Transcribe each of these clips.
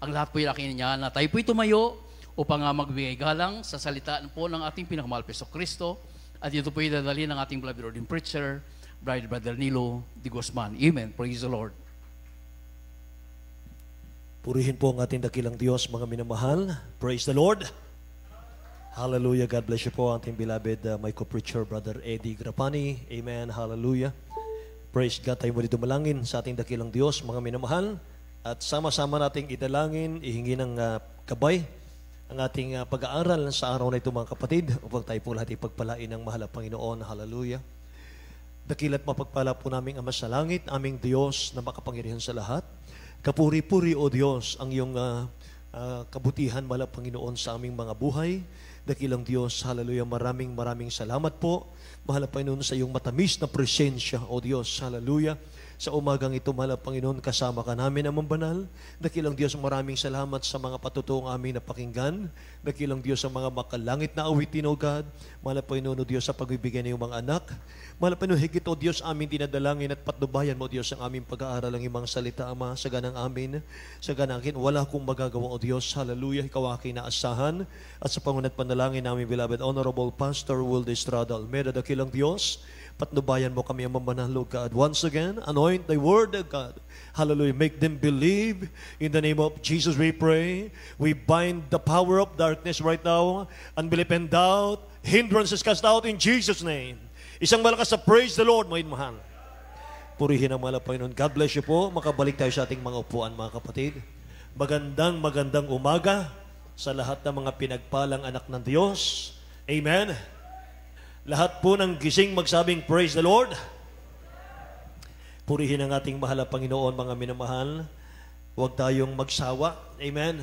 ang lahat po ilaki niya na tayo po'y tumayo upang magbigay galang sa salita po ng ating pinakamahal Peso Kristo. At ito po'y dadali ng ating beloved Lord and Preacher, Brother Nilo de Guzman. Amen. Praise the Lord. Purihin po ang ating dakilang Diyos, mga minamahal. Praise the Lord. Hallelujah. God bless you po, ating beloved my co-preacher, Brother Eddie Grapani. Amen. Hallelujah. Praise God. Tayo muli dumalangin sa ating dakilang Diyos, mga minamahal. At sama-sama nating idalangin, ihingi ng gabay ang ating pag-aaral sa araw na ito, mga kapatid, upang tayo po lahat ipagpalain ng mahal na Panginoon. Hallelujah. Dakilat mapagpala po naming Ama sa langit, aming Diyos na makapangyarihan sa lahat. Kapuri-puri, O Diyos, ang iyong kabutihan, mahal na Panginoon, sa aming mga buhay. Dakilang Diyos, hallelujah, maraming salamat po, mahal na Panginoon, sa iyong matamis na presensya, O Diyos, hallelujah. Sa umagang ito, mahal na Panginoon, kasama ka namin, Amang Banal. Dakilang Diyos, maraming salamat sa mga patutuong aming napakinggan. Dakilang Diyos, sa mga makalangit na awitin, O God. Mahal na Panginoon, O Diyos, sa pagbibigay ng iyong mga anak. Mahal na Panginoon, higit, O Diyos, aming dinadalangin at patnubayan mo, O Diyos, ang aming pag-aaral ng iyong mga salita, Ama, sa ganang amin, sa ganang akin. Wala akong magagawa, O Diyos, hallelujah, ikaw aking naasahan. At sa pangunat panalangin namin, beloved Honorable Pastor Wilde Estrada Almeida, dakilang Diyos, patnubayan mo kami, Amang Banal, Lord God. Once again, anoint thy word, O God. Hallelujah. Make them believe. In the name of Jesus we pray. We bind the power of darkness right now. Unbelief and doubt. Hindrances cast out in Jesus' name. Isang malakas sa praise the Lord, mga mahal. Purihin ang mahal, Panginoon. God bless you po. Makabalik tayo sa ating mga upuan, mga kapatid. Magandang umaga sa lahat ng mga pinagpalang anak ng Diyos. Amen. Lahat po ng gising magsabing praise the Lord. Purihin ang ating mahal na Panginoon, mga minamahal. Huwag tayong magsawa. Amen.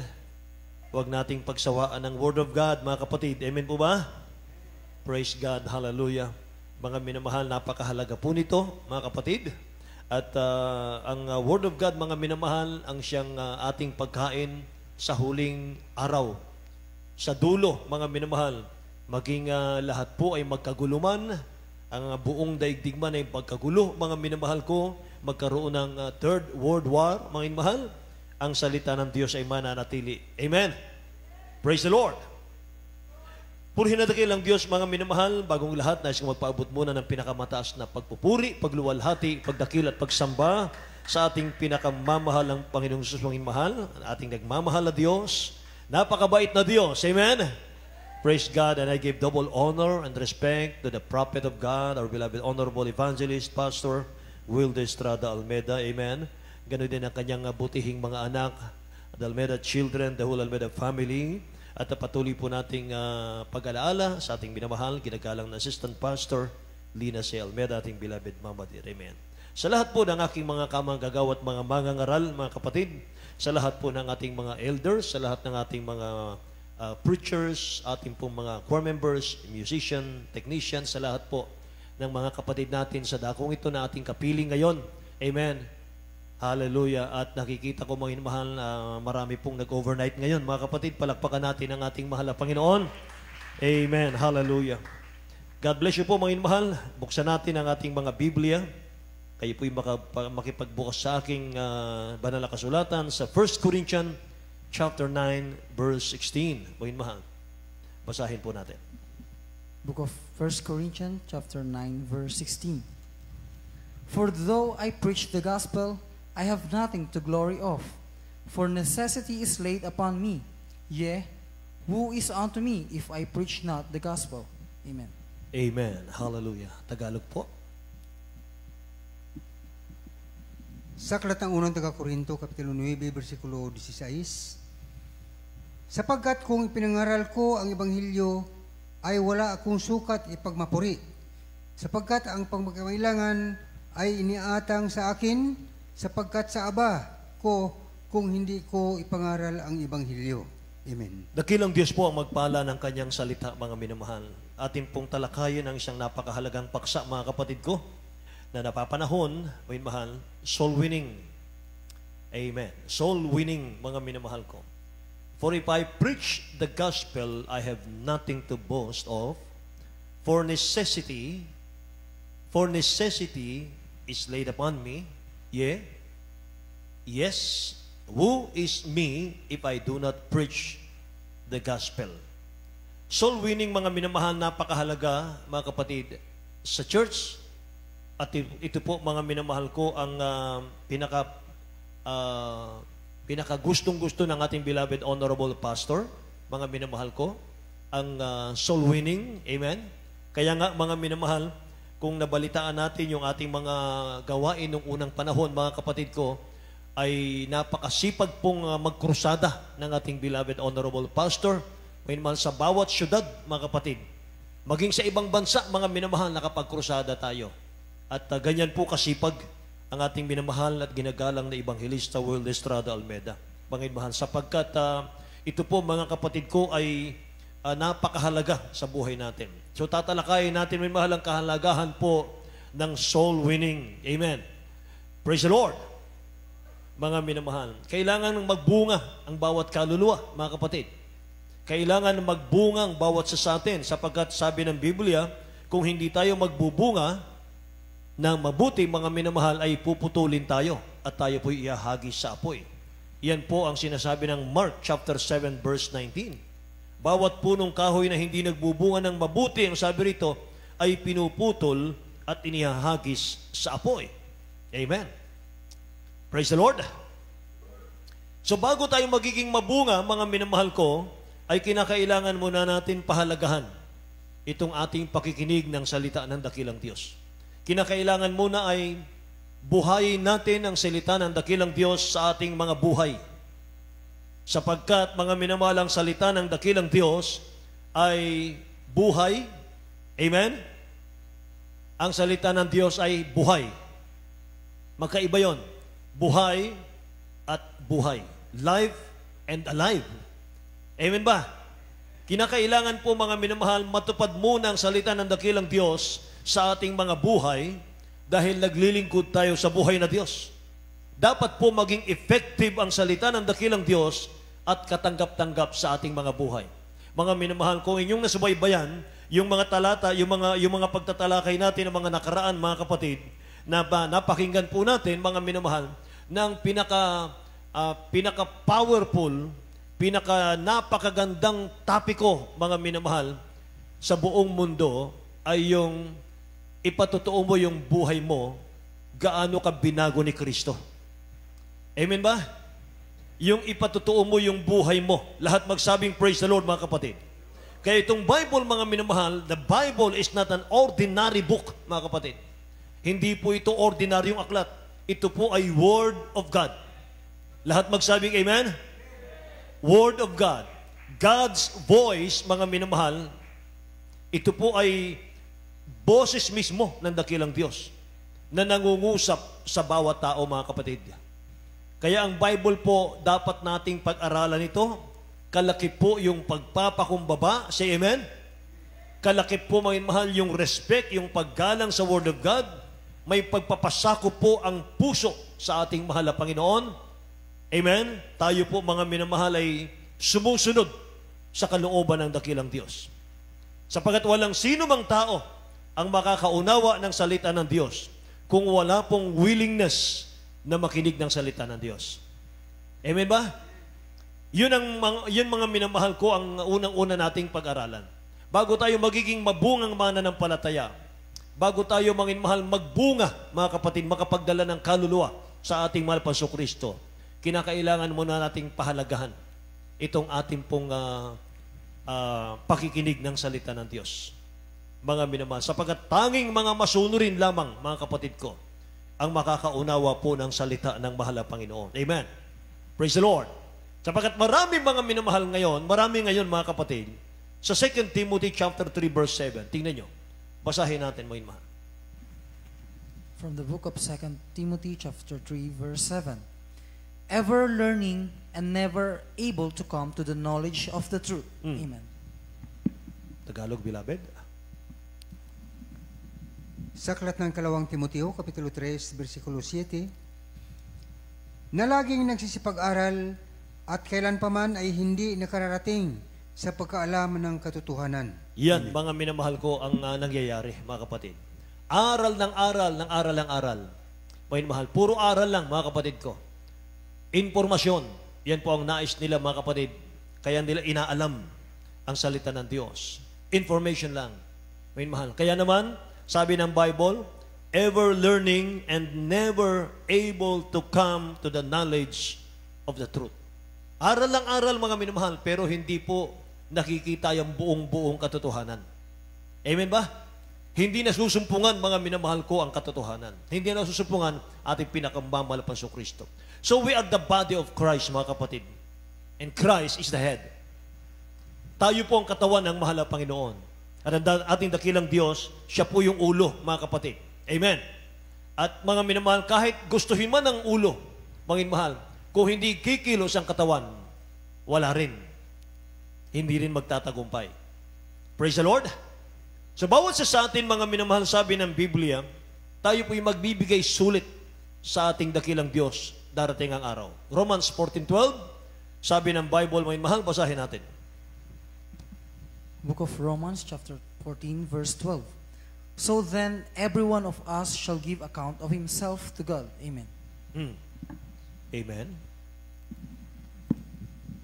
Huwag nating pagsawaan ng Word of God, mga kapatid. Amen po ba? Praise God. Hallelujah. Mga minamahal, napakahalaga po nito, mga kapatid. At ang Word of God, mga minamahal, ang siyang ating pagkain sa huling araw. Sa dulo, mga minamahal, maging lahat po ay magkaguluman, ang buong daigdig man ay magkagulo, mga minamahal ko, magkaroon ng Third World War, mga minamahal, ang salita ng Diyos ay mananatili. Amen. Praise the Lord. Purihin na dakilang Diyos, mga minamahal, bagong lahat, nais kong magpaabot muna ng pinakamataas na pagpupuri, pagluwalhati, pagdakil at pagsamba sa ating pinakamamahal ng Panginoong Jesus, mga mahal, ating nagmamahal na Diyos, napakabait na Diyos. Amen. Praise God, and I give double honor and respect to the prophet of God, our beloved Honorable Evangelist, Pastor Wilde Estrada Almeida. Amen. Ganon din ang kanyang butihing mga anak, the Almeida children, the whole Almeida family. At patuloy po nating pag-alaala sa ating minamahal, ginagalang na Assistant Pastor Lina C. Almeida, ating beloved Mama dear. Amen. Sa lahat po ng aking mga kamanggagawa at mga mangangaral, mga kapatid, sa lahat po ng ating mga elders, sa lahat ng ating mga preachers, ating pong mga choir members, musician, technician, sa lahat po ng mga kapatid natin sa dakong ito na ating kapiling ngayon. Amen. Hallelujah. At nakikita ko, mga mahal, marami pong nag-overnight ngayon. Mga kapatid, palakpakan natin ang ating mahal na Panginoon. Amen. Hallelujah. God bless you po, mga mahal. Buksan natin ang ating mga Biblia. Kayo po'y makipagbukas sa aking banal na kasulatan sa 1 Corinthians chapter 9, verse 16. Mga mahal, basahin po natin. Book of 1 Corinthians chapter 9, verse 16. For though I preach the gospel, I have nothing to glory of, for necessity is laid upon me. Yea, who is unto me if I preach not the gospel? Amen. Amen. Hallelujah. Tagalog po. Sa aklat ng unang taga-Korinto, Kapitulo 9, versikulo 16, sapagkat kung ipinangaral ko ang Ebanghelyo, ay wala akong sukat ipagmapuri, sapagkat ang pagmakailangan ay iniatang sa akin, sapagkat sa Aba ko kung hindi ko ipangaral ang Ebanghelyo. Amen. Dakilang Diyos po ang magpala ng kanyang salita, mga minamahal. Atin pong talakayin ang isang napakahalagang paksa, mga kapatid ko, na napapanahon, mga mahal, soul winning. Amen. Soul winning, mga minamahal ko. For if I preach the gospel, I have nothing to boast of, for necessity is laid upon me. Yea, yes, Who is me if I do not preach the gospel? Soul winning, mga minamahal, napakahalaga, mga kapatid, sa church. At ito po, mga minamahal ko, ang pinaka-gustong-gusto ng ating beloved honorable pastor, mga minamahal ko, ang soul winning. Amen? Kaya nga, mga minamahal, kung nabalitaan natin yung ating mga gawain nung unang panahon, mga kapatid ko, ay napakasipag pong magkrusada ng ating beloved honorable pastor, may mahal sa bawat syudad, mga kapatid. Maging sa ibang bansa, mga minamahal, nakapagkrusada tayo. At ganyan po kasipag ang ating minamahal at ginagalang na Ebanghelista World Estrada Almeda. Mga mahal, sapagkat ito po, mga kapatid ko, ay napakahalaga sa buhay natin. So tatalakayin natin, may mahal, ang kahalagahan po ng soul winning. Amen. Praise the Lord. Mga minamahal, kailangan magbunga ang bawat kaluluwa, mga kapatid. Kailangan magbunga ang bawat sa atin, sapagkat sabi ng Biblia, kung hindi tayo magbubunga ng mabuti, mga minamahal, ay puputulin tayo at tayo po'y iahagis sa apoy. Yan po ang sinasabi ng Mark chapter 7 verse 19. Bawat punong kahoy na hindi nagbubunga ng mabuti, ang sabi rito, ay pinuputol at inihahagis sa apoy. Amen. Praise the Lord. So bago tayo magiging mabunga, mga minamahal ko, ay kinakailangan muna natin pahalagahan itong ating pakikinig ng salita ng dakilang Diyos. Kinakailangan muna ay buhayin natin ang salita ng dakilang Diyos sa ating mga buhay. Sapagkat, mga minamahal, ang salita ng dakilang Diyos ay buhay. Amen? Ang salita ng Diyos ay buhay. Magkaiba yon. Buhay at buhay. Life and alive. Amen ba? Kinakailangan po, mga minamahal, matupad muna ang salita ng dakilang Diyos sa ating mga buhay dahil naglilingkod tayo sa buhay na Diyos. Dapat po maging effective ang salita ng dakilang Diyos at katanggap-tanggap sa ating mga buhay. Mga minamahal, kung inyong nasubaybayan, yung mga talata, yung mga pagtatalakay natin ng mga nakaraan, mga kapatid, na napakinggan po natin, mga minamahal, ng pinaka-powerful, napakagandang topiko, mga minamahal, sa buong mundo ay yung ipatotoo mo yung buhay mo, gaano ka binago ni Kristo. Amen ba? Yung ipatotoo mo yung buhay mo. Lahat magsabing praise the Lord, mga kapatid. Kaya itong Bible, mga minamahal, the Bible is not an ordinary book, mga kapatid. Hindi po ito ordinaryong aklat. Ito po ay Word of God. Lahat magsabing amen? Word of God. God's voice, mga minamahal, ito po ay boses mismo ng dakilang Diyos na nangungusap sa bawat tao, mga kapatid. Kaya ang Bible po, dapat nating pag-aralan ito. Kalaki po yung pagpapakumbaba. Say amen? Kalaki po, mga minamahal, yung respect, yung paggalang sa Word of God. May pagpapasako po ang puso sa ating mahal na Panginoon. Amen? Tayo po, mga minamahal, ay sumusunod sa kalooban ng dakilang Diyos. Sapagat walang sino mang tao ang makakaunawa ng salita ng Diyos kung wala pong willingness na makinig ng salita ng Diyos. Amen ba? Yun mga minamahal ko, ang unang-una nating pag-aralan. Bago tayo magiging mabungang mananampalataya, bago tayo, mga minamahal, magbunga, mga kapatid, makapagdala ng kaluluwa sa ating mahal na Kristo, kinakailangan muna nating pahalagahan itong ating pong pakikinig ng salita ng Diyos. Mga minamahal, sapagkat tanging mga masunurin lamang, mga kapatid ko, ang makakaunawa po ng salita ng mahal na Panginoon. Amen. Praise the Lord. Sapagkat marami, mga minamahal, marami ngayon, mga kapatid, sa 2 Timothy chapter 3 verse 7. Tingnan nyo. Basahin natin, mga minamahal. From the book of 2 Timothy chapter 3 verse 7. Ever learning and never able to come to the knowledge of the truth. Amen. Tagalog, beloved. Sa aklat ng 2 Timoteo, Kapitulo 3, versikulo 7, na laging nagsisipag-aral at kailan pa man ay hindi nakararating sa pagkaalam ng katotohanan. Yan, mga minamahal ko, ang nangyayari, mga kapatid. Aral ng aral, ng aral ng aral. Mga minamahal, puro aral lang, mga kapatid ko. Informasyon. Yan po ang nais nila, mga kapatid. Kaya nila inaalam ang salita ng Diyos. Information lang. May mahal. Kaya naman, sabi ng Bible, ever learning and never able to come to the knowledge of the truth. Aral lang aral, mga minamahal, pero hindi po nakikita yung buong-buong katotohanan. Amen ba? Hindi nasusumpungan, mga minamahal ko, ang katotohanan. Hindi nasusumpungan ating pinakamamahal na Kristo. So we are the body of Christ, mga kapatid. And Christ is the head. Tayo po ang katawan ng mahal na Panginoon. At ang ating dakilang Diyos, siya po yung ulo, mga kapatid. Amen. At mga minamahal, kahit gustuhin man ang ulo, mga minamahal, kung hindi kikilos ang katawan, wala rin. Hindi rin magtatagumpay. Praise the Lord. So bawat sa atin, mga minamahal, sabi ng Biblia, tayo po'y magbibigay sulit sa ating dakilang Diyos darating ang araw. Romans 14:12, sabi ng Bible, mga minamahal, basahin natin. Book of Romans, chapter 14, verse 12. So then, every one of us shall give account of himself to God. Amen. Amen.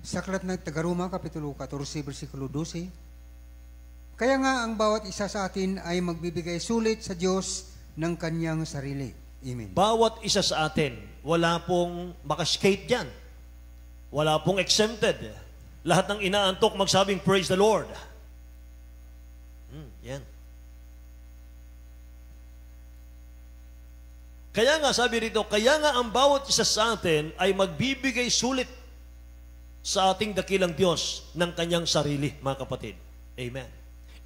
Sa aklat ng Tagaruma, Kapitulo 14, versikulo 12, kaya nga ang bawat isa sa atin ay magbibigay sulit sa Diyos ng kanyang sarili. Amen. Bawat isa sa atin, wala pong makaskate dyan. Wala pong exempted. Lahat ng inaantok magsabing, praise the Lord. Yan. Kaya nga, sabi rito, kaya nga ang bawat isa sa atin ay magbibigay sulit sa ating dakilang Diyos ng kanyang sarili, mga kapatid. Amen.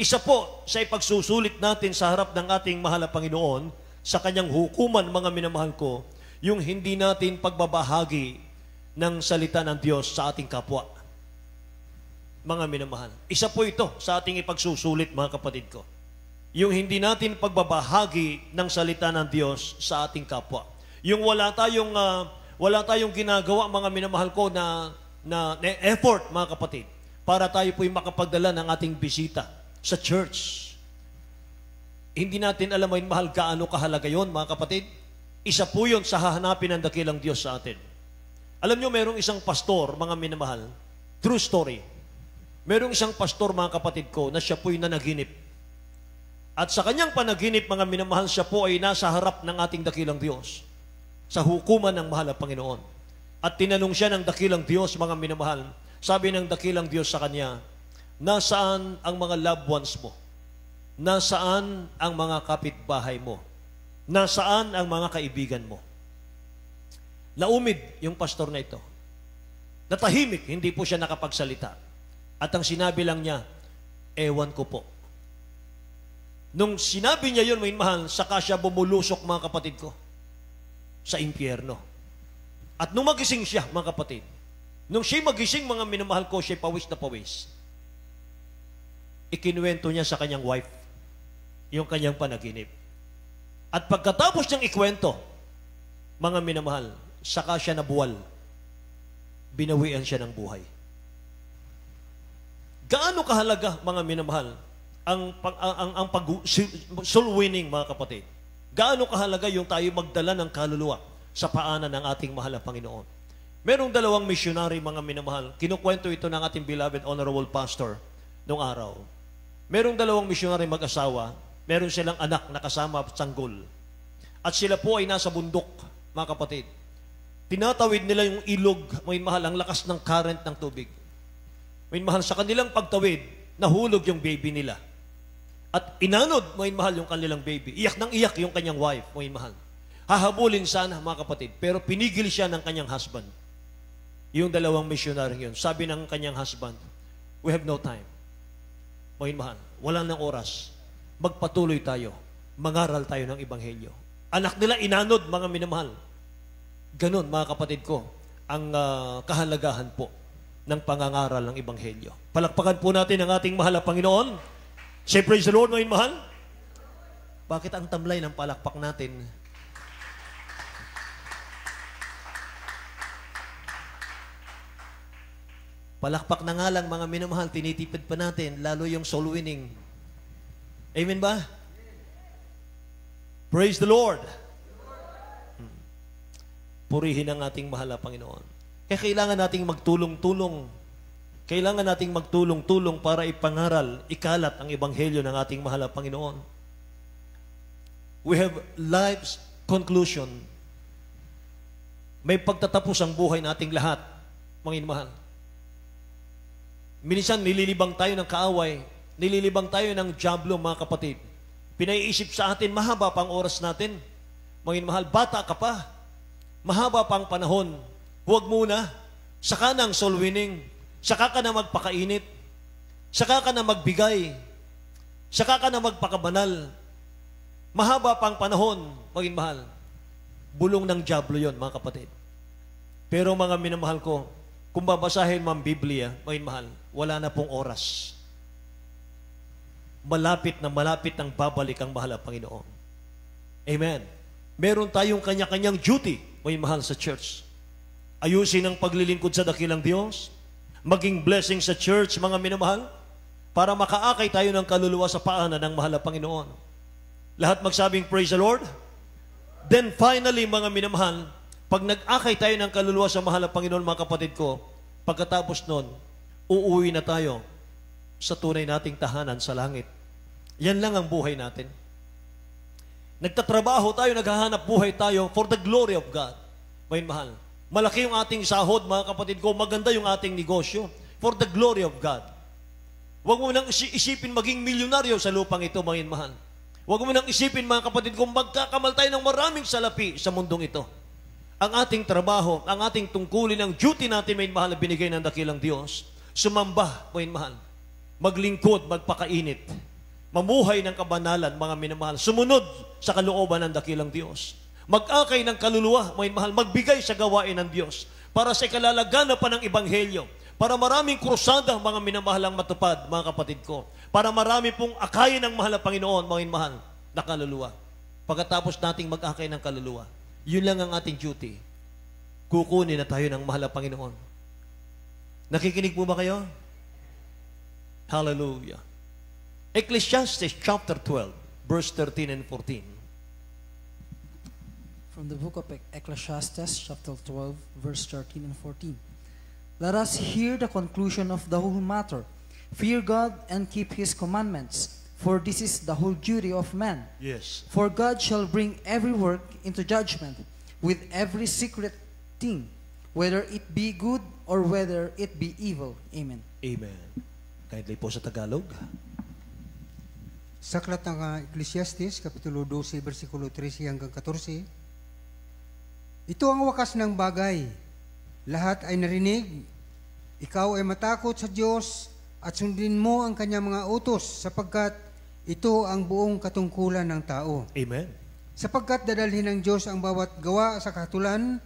Isa po sa ipagsusulit natin sa harap ng ating mahal na Panginoon sa kanyang hukuman, mga minamahal ko, yung hindi natin pagbabahagi ng salita ng Diyos sa ating kapwa. Mga minamahal. Isa po ito sa ating ipagsusulit, mga kapatid ko. Yung hindi natin pagbabahagi ng salita ng Diyos sa ating kapwa. Yung wala tayong ginagawa, mga minamahal ko, na effort, mga kapatid, para tayo po'y makapagdala ng ating bisita sa church. Hindi natin alam, mga mahal, gaano kahalaga yon, mga kapatid. Isa po yun sa hahanapin ng dakilang Diyos sa atin. Alam nyo, merong isang pastor, mga minamahal, true story. Merong isang pastor, mga kapatid ko, na siya po'y nanaginip. At sa kanyang panaginip, mga minamahal, siya po ay nasa harap ng ating dakilang Diyos sa hukuman ng mahal na Panginoon. At tinanong siya ng dakilang Diyos, mga minamahal, sabi ng dakilang Diyos sa kanya, nasaan ang mga loved ones mo? Nasaan ang mga kapitbahay mo? Nasaan ang mga kaibigan mo? Naumid yung pastor na ito. Natahimik, hindi po siya nakapagsalita. At ang sinabi lang niya, ewan ko po. Nung sinabi niya yun, mga mahal, saka siya bumulusok, mga kapatid ko, sa impyerno. At nung magising siya, mga kapatid, nung siya magising, mga minamahal ko, siya pawis na pawis. Ikinuwento niya sa kanyang wife yung kanyang panaginip. At pagkatapos niyang ikwento, mga minamahal, saka siya nabuwal. Binawian siya ng buhay. Gaano kahalaga, mga minamahal, ang soul winning, mga kapatid? Gaano kahalaga yung tayo magdala ng kaluluwa sa paanan ng ating mahal na Panginoon? Merong dalawang missionary, mga minamahal. Kinukwento ito ng ating beloved honorable pastor noong araw. Merong dalawang missionary mag-asawa. Meron silang anak na kasama sanggol. At sila po ay nasa bundok, mga kapatid. Tinatawid nila yung ilog, mga mahal, ang lakas ng current ng tubig. Mga mahal, sa kanilang pagtawid, nahulog yung baby nila. At inanod, mga mahal, yung kanilang baby. Iyak nang iyak yung kanyang wife, mga mahal. Hahabulin sana, mga kapatid, pero pinigil siya ng kanyang husband. Yung dalawang missionary yun, sabi ng kanyang husband, we have no time. Mga mahal, wala nang oras. Magpatuloy tayo. Mangaral tayo ng Ebanghelyo. Anak nila inanod, mga minamahal. Ganon, mga kapatid ko, ang kahalagahan po ng pangangaral ng Ebanghelyo. Palakpakan po natin ang ating mahal na Panginoon. Say praise the Lord, mga mahal. Bakit ang tamlay ng palakpak natin? Palakpak na nga lang, mga minamahal, tinitipid pa natin, lalo yung soul winning. Amen ba? Praise the Lord. Purihin ang ating mahal na Panginoon. Kaya kailangan nating magtulong-tulong. Kailangan nating magtulong-tulong para ipangaral, ikalat ang ebanghelyo ng ating mahal na Panginoon. We have life's conclusion. May pagtatapos ang buhay nating lahat, mga mahal. Minsan nililibang tayo ng kaaway, nililibang tayo ng dyablo, mga kapatid. Pinaiisip sa atin, mahaba pa ang oras natin. Mga mahal, bata ka pa. Mahaba pa ang panahon. Huwag muna. Saka na ang soul winning. Saka ka na magpakainit. Saka ka na magbigay. Saka ka na magpakabanal. Mahaba pa ang panahon, mga mahal. Bulong ng dyablo yon, mga kapatid. Pero mga minamahal ko, kung babasahin mo ang Biblia, mga mahal, wala na pong oras. Malapit nang babalik ang mahal na Panginoon. Amen. Meron tayong kanya-kanyang duty, mga mahal, sa church. Ayusin ang paglilingkod sa dakilang Diyos, maging blessing sa church, mga minamahal, para makaakay tayo ng kaluluwa sa paanan ng mahal na Panginoon. Lahat magsabing, praise the Lord. Then finally, mga minamahal, pag nag-akay tayo ng kaluluwa sa mahal na Panginoon, mga kapatid ko, pagkatapos nun, uuwi na tayo sa tunay nating tahanan sa langit. Yan lang ang buhay natin. Nagtatrabaho tayo, naghahanap buhay tayo for the glory of God. Mga mahal, malaki yung ating sahod, mga kapatid ko, maganda yung ating negosyo for the glory of God. Huwag mo nang isipin maging milyonaryo sa lupang ito, mga mahal. Huwag mo nang isipin, mga kapatid ko, magkakamal tayo ng maraming salapi sa mundong ito. Ang ating trabaho, ang ating tungkulin, ang duty natin, mga mahal, na binigay ng dakilang Diyos, sumamba, mga mahal, maglingkod, magpakainit, mamuhay ng kabanalan, mga minamahal, sumunod sa kalooban ng dakilang Diyos, mag-akay ng kaluluwa, mga mahal, magbigay sa gawain ng Diyos, para sa ikalalaganapan ng Ebanghelyo, para maraming krusada, mga minamahal, ang matupad, mga kapatid ko, para marami pong akayin ng mahal na Panginoon, mga mahal, na kaluluwa. Pagkatapos nating mag-akay ng kaluluwa, yun lang ang ating duty. Kukunin na tayo ng mahal na Panginoon. Nakikinig po ba kayo? Hallelujah. Ecclesiastes chapter 12, verse 13 and 14. From the book of Ecclesiastes, chapter 12, verse 13 and 14. Let us hear the conclusion of the whole matter. Fear God and keep His commandments, for this is the whole duty of man. Yes. For God shall bring every work into judgment, with every secret thing, whether it be good or whether it be evil. Amen. Amen. Kindly po sa Tagalog. Sa aklat ng Ecclesiastes, Kapitulo 12, versikulo 13 hanggang 14, ito ang wakas ng bagay. Lahat ay narinig. Ikaw ay matakot sa Diyos at sundin mo ang kanyang mga utos, sapagkat ito ang buong katungkulan ng tao. Amen. Sapagkat dadalhin ng Diyos ang bawat gawa sa kahatulan,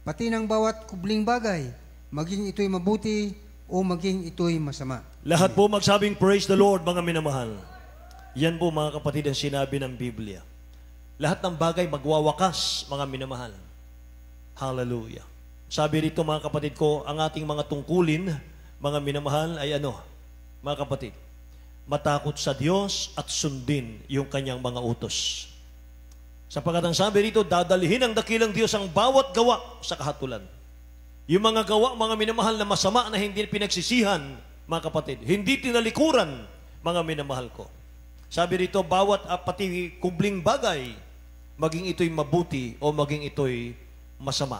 pati ng bawat kubling bagay, maging ito'y mabuti o maging ito'y masama. Lahat po magsabing praise the Lord, mga minamahal. Yan po, mga kapatid, ang sinabi ng Biblia. Lahat ng bagay magwawakas, mga minamahal. Hallelujah. Sabi rito, mga kapatid ko, ang ating mga tungkulin, mga minamahal, ay ano, mga kapatid? Matakot sa Diyos at sundin yung kanyang mga utos. Sapagkat ang sabi rito, dadalhin ng dakilang Diyos ang bawat gawa sa kahatulan. Yung mga gawa, mga minamahal, na masama na hindi pinagsisihan, mga kapatid, hindi tinalikuran, mga minamahal ko. Sabi rito, bawat pati kubling bagay, maging ito'y mabuti o maging ito'y masama.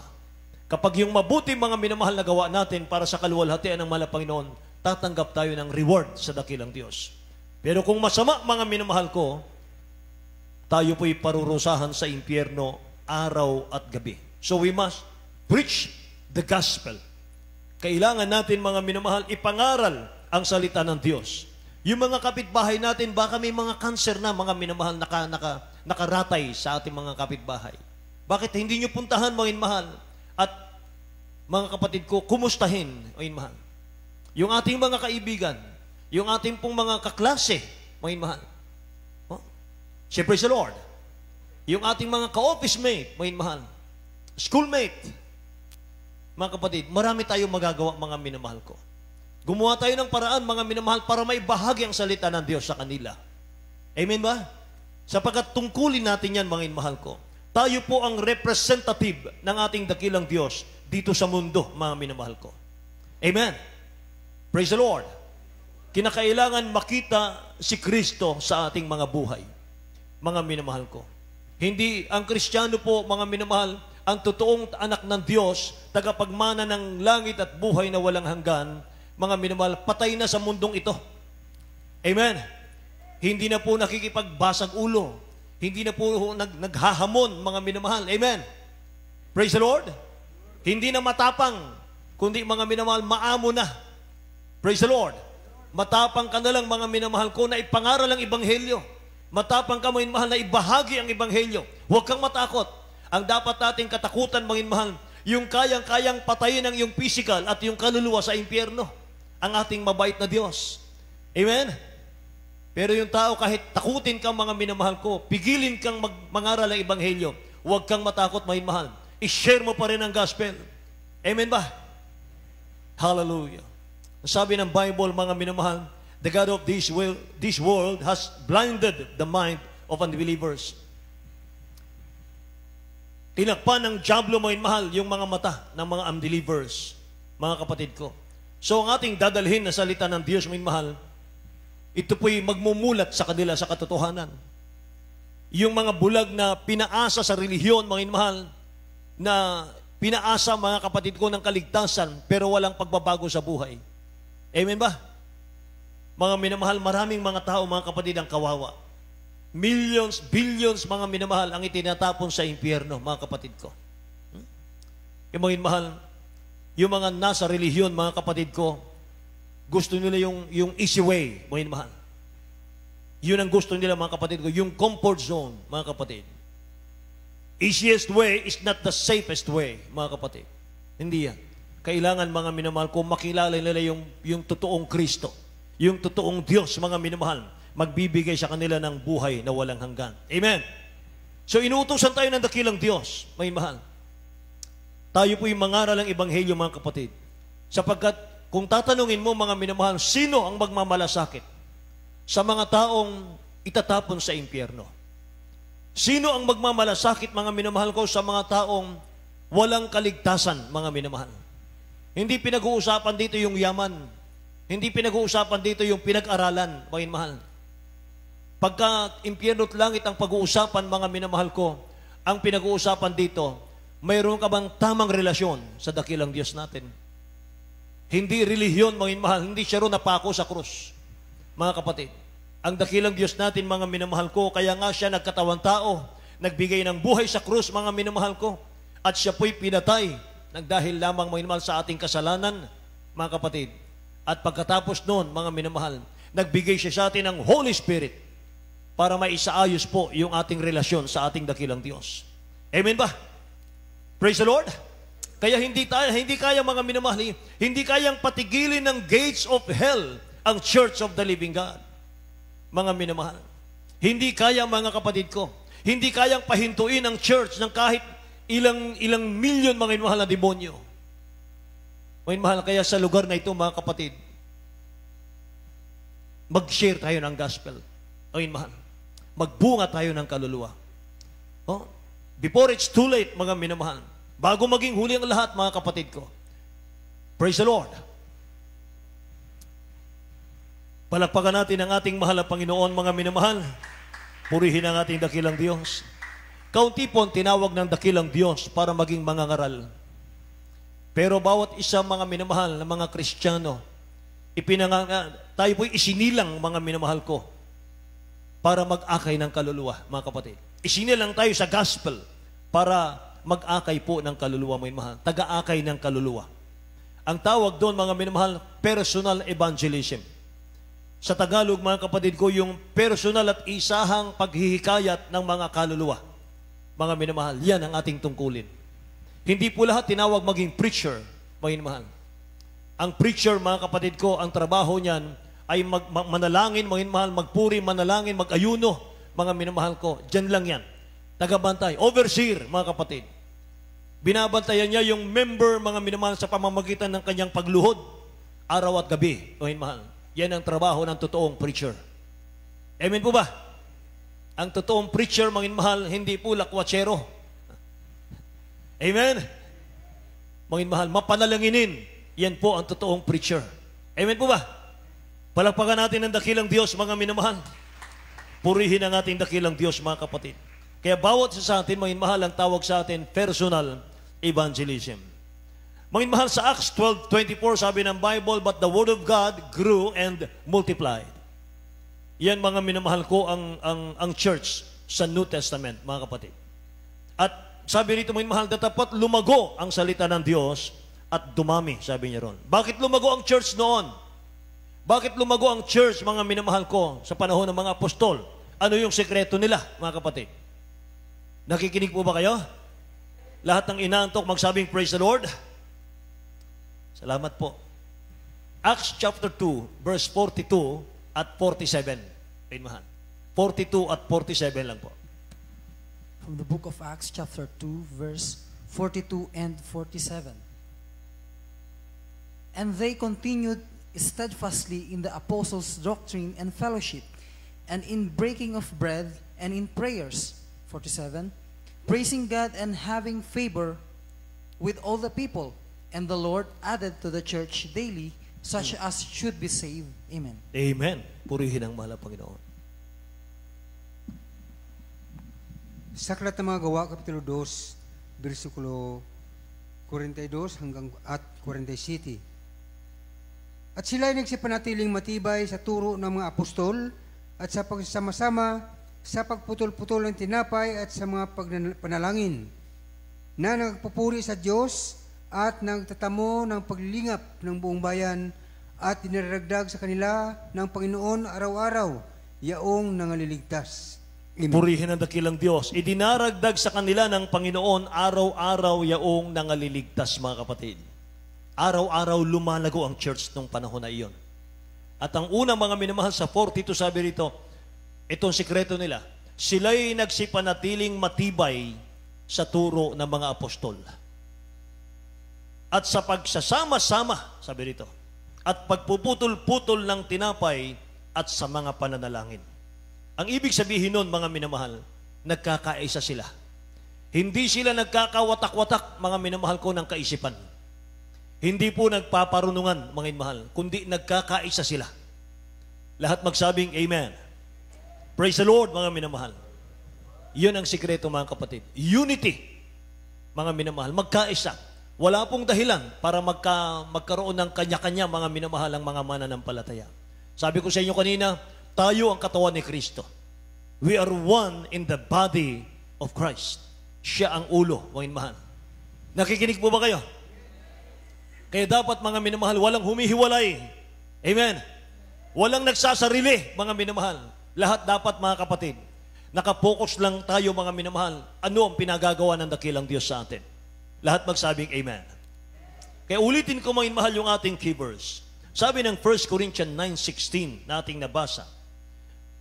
Kapag yung mabuti, mga minamahal, na gawa natin para sa kaluwalhatian ng mahal na Panginoon, tatanggap tayo ng reward sa dakilang Diyos. Pero kung masama, mga minamahal ko, tayo po'y parurusahan sa impyerno araw at gabi. So we must preach the gospel. Kailangan natin, mga minamahal, ipangaral ang salita ng Diyos. Yung mga kapitbahay natin, baka may mga cancer na, mga minamahal, nakaratay sa ating mga kapitbahay. Bakit hindi nyo puntahan, mga minamahal? At mga kapatid ko, kumustahin, mga minamahal, yung ating mga kaibigan, yung ating pong mga kaklase, mga minamahal. Say praise the Lord. Yung ating mga ka-office mate, mga minamahal, schoolmate, mga kapatid, marami tayong magagawa, mga minamahal ko. Gumawa tayo ng paraan, mga minamahal, para may bahagi ang salita ng Diyos sa kanila. Amen ba? Sapagkat tungkulin natin yan, mga minamahal ko. tayo po ang representative ng ating dakilang Diyos dito sa mundo, mga minamahal ko. Amen. Praise the Lord. Kinakailangan makita si Kristo sa ating mga buhay, mga minamahal ko. Hindi ang Kristiyano po, mga minamahal, ang totoong anak ng Diyos, tagapagmana ng langit at buhay na walang hanggan, mga minamahal, patay na sa mundong ito. Amen. Hindi na po nakikipagbasag ulo. Hindi na po naghahamon, mga minamahal. Amen. Praise the Lord. Hindi na matapang, kundi mga minamahal, maamo na. Praise the Lord. Matapang ka na lang, mga minamahal ko, na ipangaral ang Ebanghelyo. Matapang ka, mga minamahal, na ibahagi ang Ebanghelyo. Huwag kang matakot. Ang dapat nating katakutan, mga minamahal, yung kayang-kayang patayin ang iyong physical at yung kaluluwa sa impyerno. Ang ating mabait na Diyos. Amen? Pero yung tao, kahit takutin kang, mga minamahal ko, pigilin kang mangaral ng Ebanghelyo, huwag kang matakot, mga minamahal. I-share mo pa rin ang gospel. Amen ba? Hallelujah. Sabi ng Bible, mga minamahal, the God of this world has blinded the mind of unbelievers. Tinakpan ng diablo, mga minamahal, yung mga mata ng mga unbelievers, mga kapatid ko. So ang ating dadalhin na salita ng Diyos, mga minamahal, ito po'y magmumulat sa kanila sa katotohanan. Yung mga bulag na pinaasa sa relihiyon, mga minamahal, na pinaasa, mga kapatid ko, ng kaligtasan, pero walang pagbabago sa buhay. Amen ba? Mga minamahal, maraming mga tao, mga kapatid, ang kawawa. Millions, billions, mga minamahal, ang itinatapon sa impyerno, mga kapatid ko. Yung mga minamahal, yung mga nasa relihiyon, mga kapatid ko, gusto nila yung easy way, mga minamahal. Yun ang gusto nila, mga kapatid ko, yung comfort zone, mga kapatid. Easiest way is not the safest way, mga kapatid. Hindi yan. Kailangan, mga minamahal ko, makilala nila yung totoong Kristo, yung totoong Diyos, mga minamahal, magbibigay sa kanila ng buhay na walang hanggan. Amen. So, inuutosan tayo ng dakilang Diyos, mga minamahal. Tayo po'y mangaral ng Ebanghelyo, mga kapatid. Sapagkat, kung tatanungin mo, mga minamahal, sino ang magmamalasakit sa mga taong itatapon sa impyerno? Sino ang magmamalasakit, mga minamahal ko, sa mga taong walang kaligtasan, mga minamahal? Hindi pinag-uusapan dito yung yaman. Hindi pinag-uusapan dito yung pinag-aralan, mga minamahal. Pagka impyerno at langit ang pag-uusapan, mga minamahal ko, ang pinag-uusapan dito, mayroon ka bang tamang relasyon sa dakilang Diyos natin? Hindi relihiyon, mga minamahal, hindi siya rin napako sa krus, mga kapatid. Ang dakilang Diyos natin, mga minamahal ko, kaya nga siya nagkatawang tao, nagbigay ng buhay sa krus, mga minamahal ko, at siya po'y pinatay dahil lamang, mga minamahal, sa ating kasalanan, mga kapatid. At pagkatapos noon, mga minamahal, nagbigay siya sa atin ng Holy Spirit para maisaayos po yung ating relasyon sa ating dakilang Diyos. Amen ba? Praise the Lord. Kaya hindi kaya, mga minamahal, hindi kayang patigilin ng gates of hell ang Church of the Living God. Mga minamahal, hindi kaya, mga kapatid ko, hindi kayang pahintuin ang church ng kahit ilang milyon, mga minamahal, na demonyo. Mga minamahal, kaya sa lugar na ito, mga kapatid, mag-share tayo ng gospel. Mga minamahal, magbunga tayo ng kaluluwa. Oh, before it's too late, mga minamahal, bago maging huli ang lahat, mga kapatid ko. Praise the Lord. Palakpakan natin ang ating mahal na Panginoon, mga minamahal. Purihin ang ating dakilang Diyos. Kaunti po ang tinawag ng dakilang Diyos para maging mangangaral. Pero bawat isa, mga minamahal, na mga Kristiyano, tayo po'y isinilang, mga minamahal ko, para mag-akay ng kaluluwa, mga kapatid. Isinilang tayo sa gospel para mag-akay po ng kaluluwa, mga minamahal. Taga-akay ng kaluluwa. Ang tawag doon, mga minamahal, personal evangelism. Sa Tagalog, mga kapatid ko, yung personal at isahang paghihikayat ng mga kaluluwa. Mga minamahal, yan ang ating tungkulin. Hindi po lahat tinawag maging preacher, mga minamahal. Ang preacher, mga kapatid ko, ang trabaho niyan ay manalangin, mga minamahal, magpuri, manalangin, mag-ayuno, mga minamahal ko. Diyan lang yan. Tagabantay, overseer, mga kapatid. Binabantayan niya yung member, mga minamahal, sa pamamagitan ng kanyang pagluhod, araw at gabi, mga minamahal. Yan ang trabaho ng totoong preacher. Amen po ba? Ang totoong preacher, mga minamahal, hindi po lakwatsero. Amen? Mga mahal, mapanalanginin. Yan po ang totoong preacher. Amen po ba? Palakpakan natin ang dakilang Diyos, mga minamahal. Purihin ang ating dakilang Diyos, mga kapatid. Kaya bawat isa sa atin, mga mahal, ang tawag sa atin, personal evangelism. Mga mahal, sa Acts 12:24, sabi ng Bible, but the word of God grew and multiplied. Yan, mga minamahal ko, ang church sa New Testament, mga kapatid. At sabi rito, mga mahal, dapat lumago ang salita ng Diyos at dumami, sabi niya ron. Bakit lumago ang church noon? Bakit lumago ang church, mga minamahal ko, sa panahon ng mga apostol? Ano yung sekreto nila, mga kapatid? Nakikinig po ba kayo? Lahat ng inaantok magsabing, praise the Lord. Salamat po. Acts chapter 2, verse 42 at 47. Minamahal. 42 at 47 lang po. From the book of Acts chapter 2, verse 42 and 47. And they continued steadfastly in the apostles' doctrine and fellowship, and in breaking of bread, and in prayers. 47. Praising God and having favor with all the people. And the Lord added to the church daily such as should be saved. Amen. Amen. Purihin ang mahal na Panginoon. Sa Aklat ng mga Gawa, Kapitulo 2, versikulo 42 hanggang at 47. At sila ay nagsipanatiling matibay sa turo ng mga apostol at sa pagsama-sama sa pagputol-putol ng tinapay at sa mga panalangin na nagpupuri sa Diyos at nagtatamo ng paglilingap ng buong bayan at dinaragdag sa kanila ng Panginoon araw-araw yaong nangaliligtas. Amen. Purihin ang dakilang Diyos. Idinaragdag sa kanila ng Panginoon araw-araw yaong nangaliligtas, mga kapatid. Araw-araw lumalago ang church nung panahon na iyon. At ang unang mga minamahal sa 42, sabi rito, itong sikreto nila, sila'y nagsipanatiling matibay sa turo ng mga apostol. At sa pagsasama-sama, sabi rito, at pagpuputol-putol ng tinapay at sa mga pananalangin. Ang ibig sabihin nun, mga minamahal, nagkakaisa sila. Hindi sila nagkakawatak-watak, mga minamahal ko, ng kaisipan. Hindi po nagpaparunungan, mga minamahal, kundi nagkakaisa sila. Lahat magsabing Amen. Praise the Lord, mga minamahal. Yun ang sikreto, mga kapatid. Unity, mga minamahal. Magkaisa. Wala pong dahilan para magkaroon ng kanya-kanya, mga minamahal, ang mga mananampalataya. Sabi ko sa inyo kanina, tayo ang katawan ni Kristo. We are one in the body of Christ. Siya ang ulo, mga minamahal. Nakikinig po ba kayo? Kaya dapat, mga minamahal, walang humihiwalay. Amen. Walang nagsasarili, mga minamahal. Lahat dapat, mga kapatid, nakapokus lang tayo, mga minamahal. Ano ang pinagagawa ng dakilang Diyos sa atin? Lahat magsabing Amen. Kaya ulitin ko, mga minamahal, yung ating key verse. Sabi ng 1 Corinthians 9:16 na ating nabasa,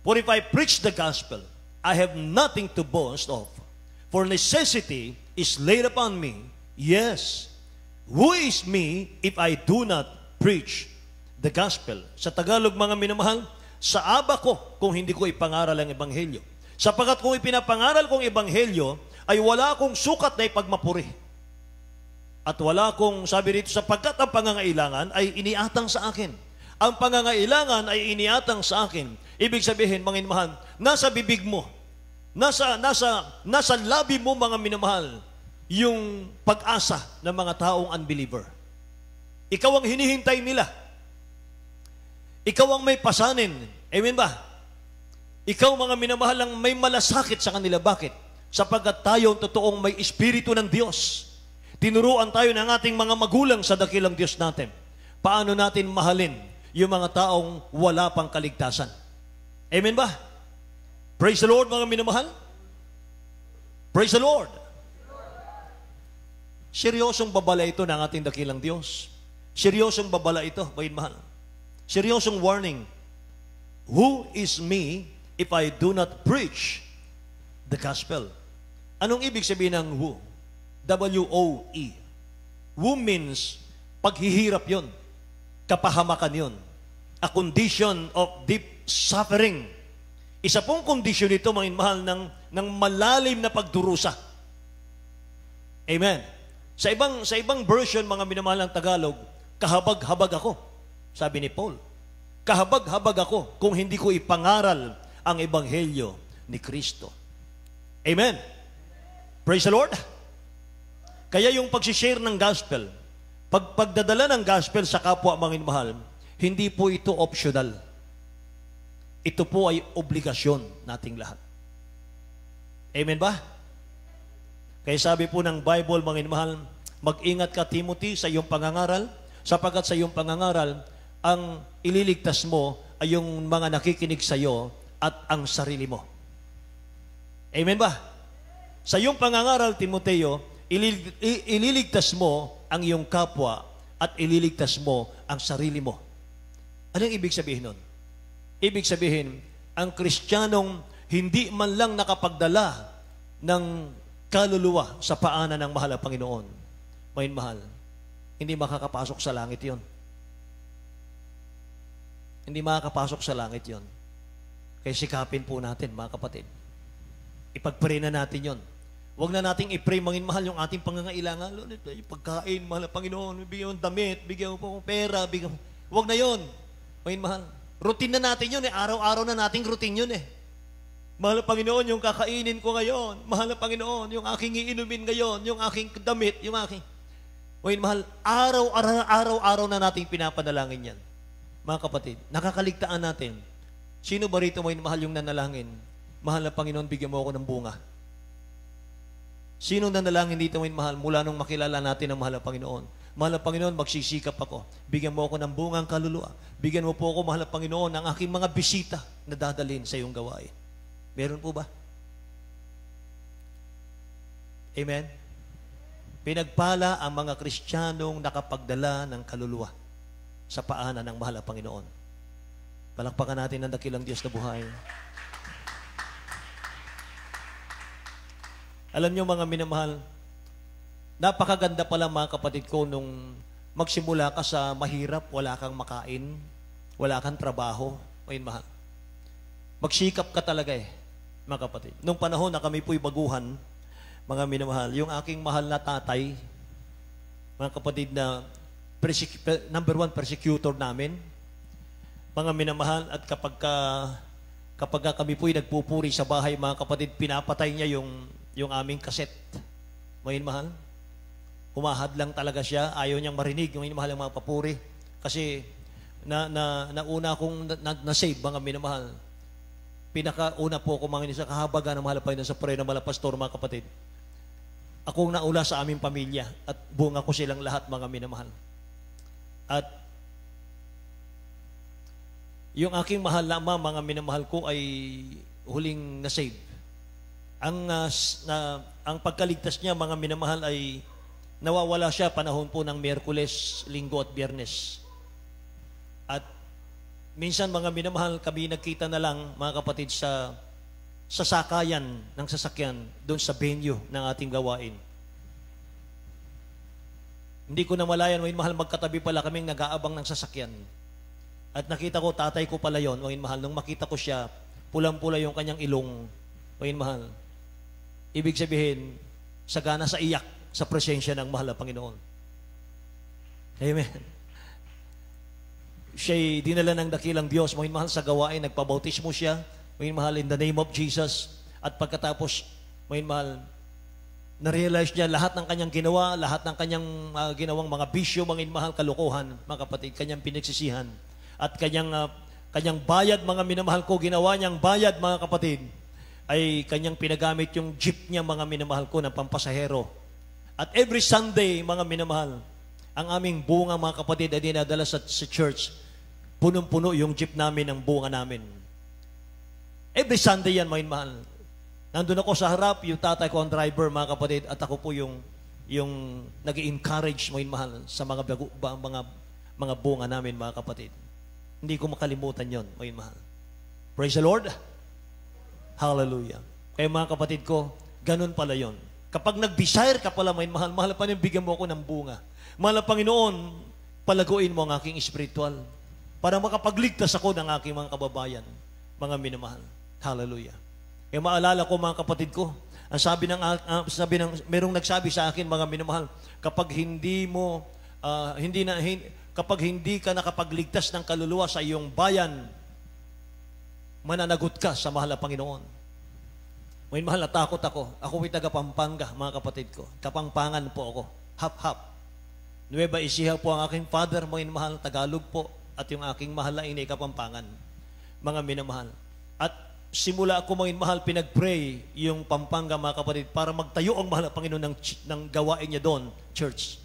for if I preach the gospel, I have nothing to boast of, for necessity is laid upon me. Yes, who is me if I do not preach the gospel? Sa Tagalog, mga minamahal, sa aba ko kung hindi ko ipangaral ang ebanghelyo. Sapagat kung ipinapangaral kong ebanghelyo, ay wala akong sukat na ipagmapuri. At wala akong, sabi rito, sapagkat ang pangangailangan ay iniatang sa akin. Ang pangangailangan ay iniatang sa akin. Ibig sabihin, mga minamahal, nasa bibig mo, nasa labi mo, mga minamahal, yung pag-asa ng mga taong unbeliever. Ikaw ang hinihintay nila. Ikaw ang may pasanin. Amen ba? Ikaw, mga minamahal, ang may malasakit sa kanila. Bakit? Sapagkat tayo ang totoong may espiritu ng Diyos. Tinuruan tayo ng ating mga magulang sa dakilang Diyos natin. Paano natin mahalin yung mga taong wala pang kaligtasan? Amen ba? Praise the Lord, mga minamahal. Praise the Lord. Seryosong babala ito ng ating dakilang Diyos. Seryosong babala ito, mga mahal. Seryosong warning. Who is me if I do not preach the gospel? Anong ibig sabihin ng who? W-O-E. Who means paghihirap yon, kapahamakan yon, a condition of deep suffering. Isa pong kondisyon ito, mga mahal, ng malalim na pagdurusa. Amen. Sa ibang version, mga minamahal ng Tagalog, kahabag-habag ako, sabi ni Paul. Kahabag-habag ako kung hindi ko ipangaral ang ebanghelyo ni Kristo. Amen. Praise the Lord. Kaya yung pag-share ng gospel, pagdadala ng gospel sa kapwa, mga minamahal, hindi po ito optional. Ito po ay obligasyon nating lahat. Amen ba? Kaya sabi po ng Bible, mga minamahal, mag-ingat ka, Timothy, sa iyong pangangaral, sapagkat sa iyong pangangaral, ang ililigtas mo ay yung mga nakikinig sa iyo at ang sarili mo. Amen ba? Sa iyong pangangaral, Timoteo, ililigtas mo ang iyong kapwa at ililigtas mo ang sarili mo. Anong ibig sabihin nun? Ibig sabihin, ang Kristiyanong hindi man lang nakapagdala ng kaluluwa sa paanan ng mahal na Panginoon, may mahal, hindi makakapasok sa langit yon. Hindi makakapasok sa langit yon. Kaya sikapin po natin, mga kapatid. Ipag-pray na natin yon. Huwag na nating i-pray, mga mahal, yung ating pangangailangan. Yung pagkain, mahal na Panginoon, bigyan mo damit, bigyan mo po pera, bigyan mo. Huwag na yon, mga mahal. Routine na natin yun eh. Araw-araw na nating routine yun eh. Mahal na Panginoon, yung kakainin ko ngayon. Mahal na Panginoon, yung aking iinumin ngayon. Yung aking damit, yung aking... Ngayon, mahal, araw-araw na nating pinapanalangin yan. Mga kapatid, nakakaligtaan natin. Sino ba rito, mahal, yung nanalangin? Mahal na Panginoon, bigyan mo ako ng bunga. Sinong nanalangin dito, mahal, mula nung makilala natin ang mahal na Panginoon? Mahal na Panginoon, magsisikap ako. Bigyan mo ako ng bungang kaluluwa. Bigyan mo po ako, mahal na Panginoon, ng aking mga bisita na dadalhin sa iyong gawain. Meron po ba? Amen? Pinagpala ang mga Kristiyanong nakapagdala ng kaluluwa sa paanan ng mahal na Panginoon. Palakpakan natin ang dakilang Diyos na buhay. Alam niyo, mga minamahal, napakaganda pala, mga kapatid ko, nung magsimula ka sa mahirap, wala kang makain, wala kang trabaho, ayun, mahal. Magsikap ka talaga eh, mga kapatid. Nung panahon na kami po'y baguhan, mga minamahal, yung aking mahal na tatay, mga kapatid, na number 1 persecutor namin, mga minamahal, at kapag kami po'y nagpupuri sa bahay, mga kapatid, pinapatay niya yung aming kaset. Mga mahal, humahad lang talaga siya, ayaw niyang marinig yung minamahal ng mga papuri. Kasi nauna akong na-save, mga minamahal. Pinakauna po ako, mga sa kahabagan ng mahal pa yun sa prayer ng mga pastor, mga kapatid. Akong naula sa aming pamilya at bunga ko silang lahat, mga minamahal. At yung aking mahal na ama, mga minamahal ko, ay huling na-save. Ang pagkaligtas niya, mga minamahal, ay nawawala siya panahon po ng Miyerkules, Linggo at Biyernes. At minsan, mga minamahal, kami nagkita na lang, mga kapatid, sa sakayan ng sasakyan doon sa venue ng ating gawain. Hindi ko na malayan, mga mahal, magkatabi pala kaming nag-aabang ng sasakyan. At nakita ko, tatay ko pala yon, mga mahal. Nung makita ko siya, pulang-pula yung kanyang ilong, mga mahal. Ibig sabihin, sagana sa iyak sa presensya ng mahal na Panginoon. Amen. Siya'y dinala ng dakilang Diyos, mga mahal, sa gawain, nagpabautismo siya, mga mahal, in the name of Jesus. At pagkatapos, mga mahal, na-realize niya lahat ng kanyang ginawa, lahat ng kanyang ginawang mga bisyo, mga mahal, kalokohan, mga kapatid, kanyang pinagsisihan. At kanyang bayad, mga minamahal ko, ginawa niyang bayad, mga kapatid, ay kanyang pinagamit yung jeep niya, mga minamahal ko, ng pampasahero. At every Sunday, mga minamahal, ang aming bunga, mga kapatid, ay dinadala sa church. Punong-puno yung jeep namin, ang bunga namin. Every Sunday yan, mga minamahal. Nandun ako sa harap, yung tatay ko ang driver, mga kapatid, at ako po yung nag-i-encourage, mga minamahal, sa mga bunga namin, mga kapatid. Hindi ko makalimutan yon, mga minamahal. Praise the Lord. Hallelujah. Kaya mga kapatid ko, ganun pala yon. Kapag nag-desire ka pala, mahal, mahal pa niyo, bigyan mo ako ng bunga. Mahal na Panginoon, palaguin mo ang aking spiritual para makapagligtas ako ng aking mga kababayan, mga minamahal. Hallelujah. Kaya maalala ko, mga kapatid ko, Ang merong nagsabi sa akin, mga minamahal, kapag kapag hindi ka nakapagligtas ng kaluluwa sa iyong bayan, mananagot ka sa mahal na Panginoon. May mahal, natakot ako. Ako ay taga Pampanga, mga kapatid ko. Kapampangan po ako. Hap-hap. Nueva Ecija po ang aking father, mga mahal, Tagalog po. At yung aking mahal na inay, Kapampangan. Mga minamahal. At simula ako, mga mahal, pinag-pray yung Pampanga, mga kapatid, para magtayo ang mahal na Panginoon ng gawain niya doon, church.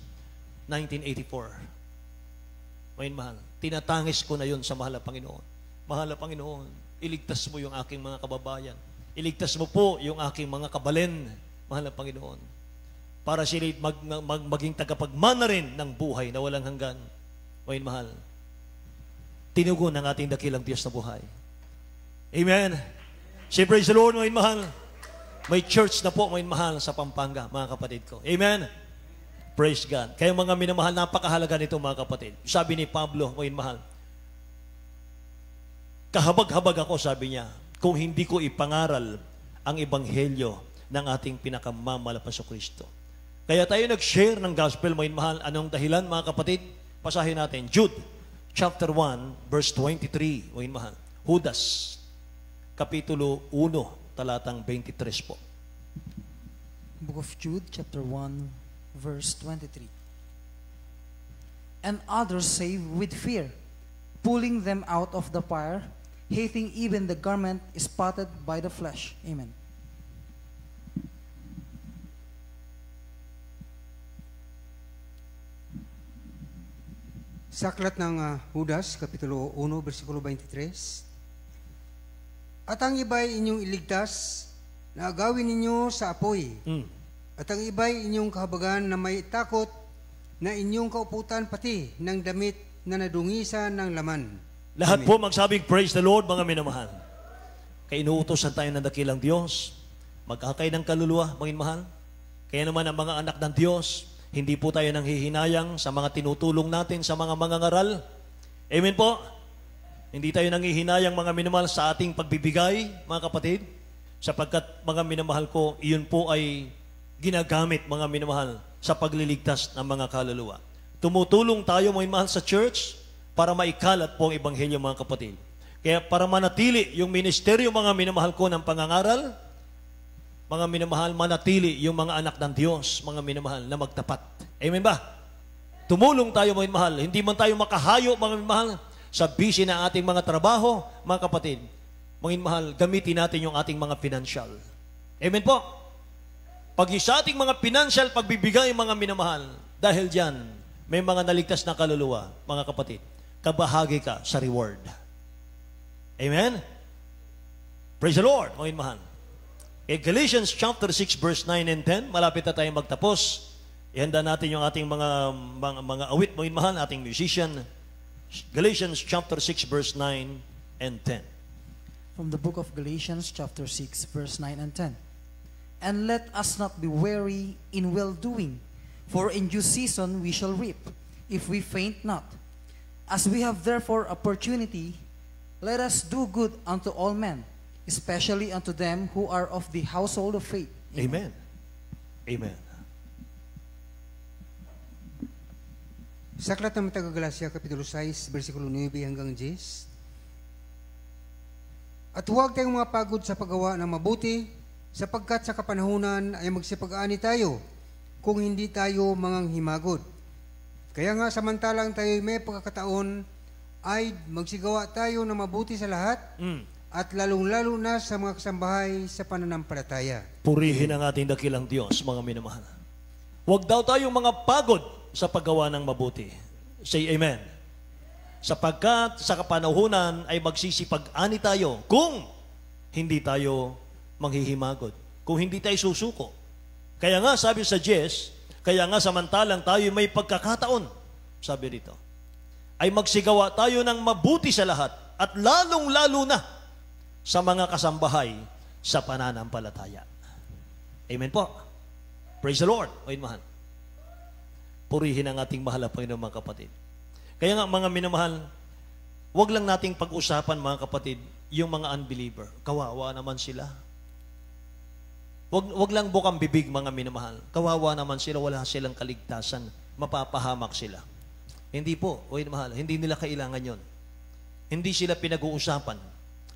1984. Mga mahal, tinatangis ko na yun sa mahal na Panginoon. Mahal na Panginoon, iligtas mo yung aking mga kababayan. Iligtas mo po yung aking mga kabalen, mahal na Panginoon. Para sila maging tagapagmana rin ng buhay na walang hanggan. Mga mahal, tinugon ng ating dakilang Diyos na buhay. Amen. Say praise the Lord, mga mahal. May church na po, mga mahal, sa Pampanga, mga kapatid ko. Amen. Praise God. Kaya mga minamahal, napakahalaga nito, mga kapatid. Sabi ni Pablo, mga mahal, kahabag-habag ako, sabi niya, kung hindi ko ipangaral ang ebanghelyo ng ating pinakamamalapas sa Kristo. Kaya tayo nag-share ng gospel, mga mahal. Anong dahilan, mga kapatid? Pasahin natin. Jude, chapter 1, verse 23, mga mahal. Judas, Kapitulo 1, talatang 23 po. Book of Jude, chapter 1, verse 23. And others say with fear, pulling them out of the fire, hating even the garment spotted by the flesh. Amen. Sa aklat ng Judas, Kapitulo 1, versikulo 23, at ang iba'y inyong iligtas na agawin ninyo sa apoy. At ang iba'y inyong kahabagan na may takot na inyong kauputan pati ng damit na nadungisan ng laman. Lahat po magsabing praise the Lord, mga minamahal. Kaya inuutosan tayo ng dakilang Diyos, mag-akay ng kaluluwa, mga minamahal. Kaya naman ang mga anak ng Diyos, hindi po tayo nanghihinayang sa mga tinutulong natin sa mga mangangaral. Amen po. Hindi tayo nanghihinayang, mga minamahal, sa ating pagbibigay, mga kapatid, sapagkat, mga minamahal ko, iyon po ay ginagamit, mga minamahal, sa pagliligtas ng mga kaluluwa. Tumutulong tayo, mga minamahal, sa church para maikalat po ang ebanghelyo, mga kapatid. Kaya para manatili yung ministeryo, mga minamahal ko, ng pangangaral, mga minamahal, manatili yung mga anak ng Diyos, mga minamahal, na magtapat. Amen ba? Tumulong tayo, mga minamahal. Hindi man tayo makahayo, mga minamahal, sa busy na ating mga trabaho, mga kapatid. Mga minamahal, gamitin natin yung ating mga financial. Amen po? Pag sa ating mga financial pagbibigay, mga minamahal, dahil dyan, may mga naligtas na kaluluwa, mga kapatid, kabahagi ka sa reward. Amen? Praise the Lord, mga minamahal. Galatians chapter 6 verse 9 and 10, malapit na tayong magtapos. Ihanda natin yung ating mga awit, mga mahal, ating musician. Galatians chapter 6 verse 9 and 10. From the book of Galatians chapter 6 verse 9 and 10. And let us not be weary in well-doing, for in due season we shall reap, if we faint not. As we have therefore opportunity, let us do good unto all men, especially unto them who are of the household of faith. Amen. Amen. Sa aklat ng Taga-Galacia, Kapitulo 6, versikulo 9 hanggang 10. At huwag tayong mapagod sa paggawa ng mabuti, sapagkat sa kapanahunan ay magsipag-ani tayo, kung hindi tayo manganghimagod. Kaya nga samantalang tayo may pagkakataon, ay magsigawa tayo ng mabuti sa lahat, at lalong-lalo na sa mga kasambahay sa pananampalataya. Purihin ang ating dakilang Diyos, mga minamahal. Huwag daw tayong mga pagod sa paggawa ng mabuti. Say amen. Sapagkat sa kapanahunan ay magsisipag-ani tayo kung hindi tayo manghihimagod, kung hindi tayo susuko. Kaya nga sabi sa Jess, kaya nga samantalang tayo may pagkakataon, sabi rito, ay magsigawa tayo ng mabuti sa lahat at lalong-lalo na sa mga kasambahay sa pananampalataya. Amen po. Praise the Lord. Amen. Purihin ang ating mahal na Panginoon, mga kapatid. Kaya nga, mga minamahal, huwag lang nating pag-usapan, mga kapatid, yung mga unbeliever. Kawawa naman sila. Wag lang bukang bibig, mga minamahal. Kawawa naman sila, wala silang kaligtasan. Mapapahamak sila. Hindi po, mga minamahal, hindi nila kailangan yon. Hindi sila pinag-uusapan,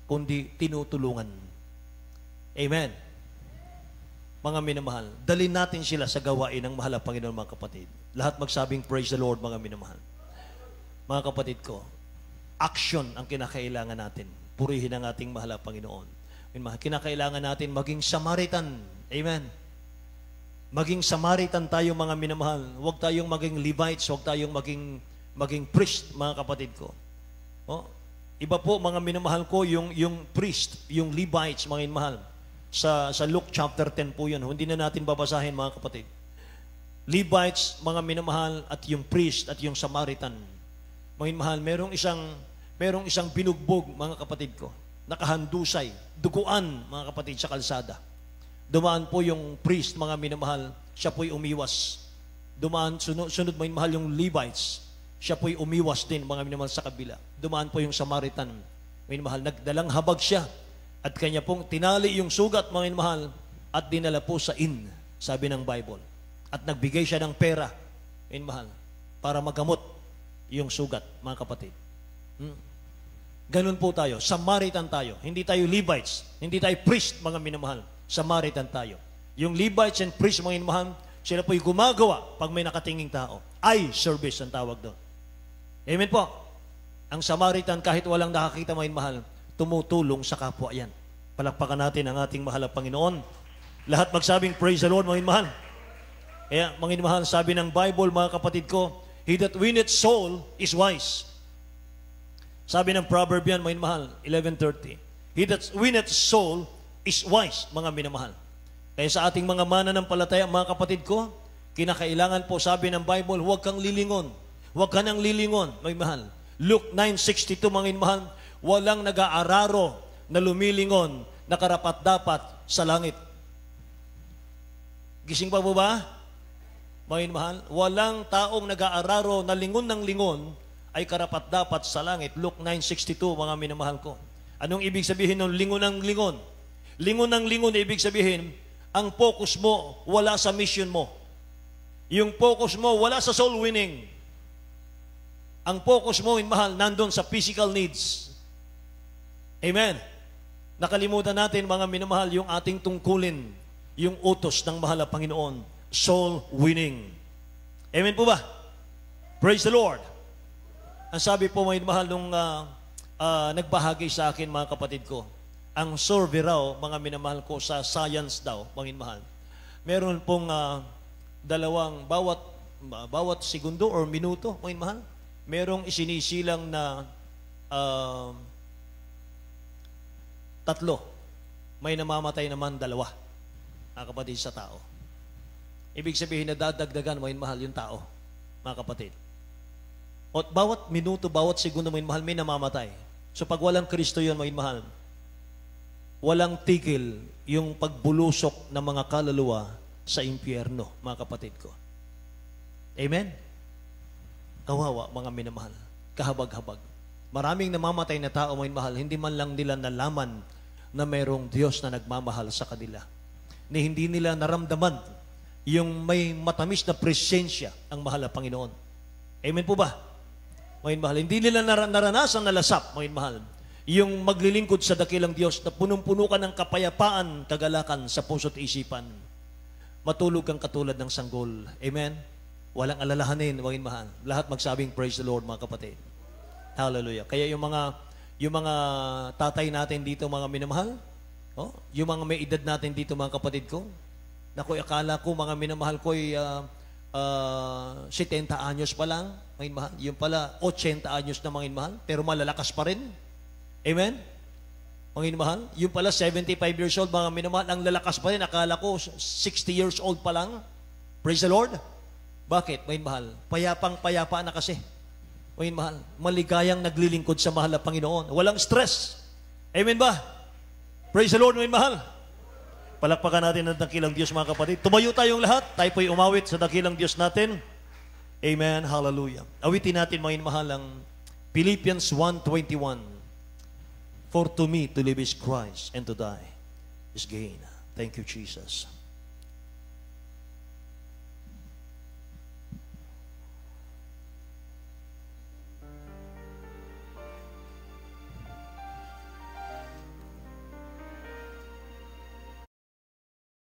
kundi tinutulungan. Amen. Mga minamahal, dalhin natin sila sa gawain ng mahal na Panginoon, mga kapatid. Lahat magsabing, praise the Lord, mga minamahal. Mga kapatid ko, action ang kinakailangan natin. Purihin ang ating mahal na Panginoon. Kinakailangan natin maging Samaritan. Amen. Maging Samaritan tayo, mga minamahal. Huwag tayong maging Levites, huwag tayong maging priest, mga kapatid ko. Oh, iba po, mga minamahal ko, yung priest, yung Levites, mga minamahal. Sa Luke chapter 10 po yun. Hindi na natin babasahin, mga kapatid. Levites, mga minamahal, at yung priest, at yung Samaritan. Mga minamahal, merong isang binugbog, mga kapatid ko. Nakahandusay, duguan, mga kapatid, sa kalsada. Dumaan po yung priest, mga minamahal, siya po'y umiwas. Dumaan, sunod mga minamahal, yung Levites, siya po'y umiwas din, mga minamahal, sa kabila. Dumaan po yung Samaritan, mga minamahal, nagdalang habag siya, at kanya pong tinali yung sugat, mga minamahal, at dinala po sa inn, sabi ng Bible. At nagbigay siya ng pera, mga minamahal, para magamot yung sugat, mga kapatid. Ganun po tayo. Samaritan tayo. Hindi tayo Levites. Hindi tayo priest, mga minamahal. Samaritan tayo. Yung Levites and priest, mga minamahal, sila po'y gumagawa pag may nakatinging tao. Eye service ang tawag doon. Amen po. Ang Samaritan, kahit walang nakakita, mga minamahal, tumutulong sa kapwa yan. Palakpakan natin ang ating mahal na Panginoon. Lahat magsabing, praise the Lord, mga minamahal. Kaya, mga minamahal, sabi ng Bible, mga kapatid ko, he that winneth soul is wise. Sabi ng proverb yan, mga minamahal, 11:30. He that winneth soul is wise, mga minamahal. Kaya sa ating mga mananampalataya, mga kapatid ko, kinakailangan po, sabi ng Bible, huwag kang lilingon. Huwag ka nang lilingon, mga minamahal. Luke 9:62, mga minamahal, walang nag-aararo na lumilingon na karapat-dapat sa langit. Gising pa po ba? Mga minamahal, walang taong nag-aararo na lingon ng lingon ay karapat-dapat sa langit. Luke 9:62, mga minamahal ko. Anong ibig sabihin ng lingon ng lingon? Lingon ng lingon, ibig sabihin, ang focus mo wala sa mission mo. Yung focus mo wala sa soul winning. Ang focus mo, minamahal, nandun sa physical needs. Amen. Nakalimutan natin, mga minamahal, yung ating tungkulin, yung utos ng mahal na Panginoon, soul winning. Amen po ba? Praise the Lord. Ang sabi po, mga mahal, nung nagbahagi sa akin, mga kapatid ko, ang survey raw, mga minamahal ko, sa science daw, mga mahal, meron pong bawat segundo or minuto, mga mahal, merong isinisilang na 3. May namamatay naman 2, mga kapatid, sa tao. Ibig sabihin na dadagdagan, mga mahal, yung tao, mga kapatid. O bawat minuto, bawat segundo, mga mahal, may namamatay. So pag walang Kristo yun, mga mahal, walang tigil yung pagbulusok ng mga kaluluwa sa impyerno, mga kapatid ko. Amen? Kawawa, mga minamahal. Kahabag-habag. Maraming namamatay na tao, mga mahal, hindi man lang nila nalaman na mayroong Diyos na nagmamahal sa kanila. Na hindi nila naramdaman yung may matamis na presensya ang mahal na Panginoon. Amen po ba? Mga mahal, hindi nila naranasan na lasap, mga mahal, yung maglilingkod sa dakilang Diyos na punong-puno ka ng kapayapaan, kagalakan sa puso't isipan. Matulog kang katulad ng sanggol. Amen? Walang alalahanin, mga mahal. Lahat magsabing praise the Lord, mga kapatid. Hallelujah. Kaya yung mga tatay natin dito, mga minamahal, yung mga may edad natin dito, mga kapatid ko, naku, akala ko, mga minamahal ko, 70 anyos pa lang, mga mahal. Yung pala, 80 anyos na, mga mahal, pero malalakas pa rin. Amen? Mga mahal. Yung pala, 75 years old, mga minamahal, ang lalakas pa rin. Akala ko, 60 years old pa lang. Praise the Lord. Bakit, mga mahal? Payapang-payapa na kasi. Mga mahal, maligayang naglilingkod sa mahal na Panginoon. Walang stress. Amen ba? Praise the Lord, mga mahal. Palakpakan natin ang dakilang Diyos, mga kapatid. Tumayo tayong lahat. Tayo po'y umawit sa dakilang Diyos natin. Amen. Hallelujah. Awitin natin, mga mahal, ang Philippians 1:21. For to me to live is Christ and to die is gain. Thank you, Jesus.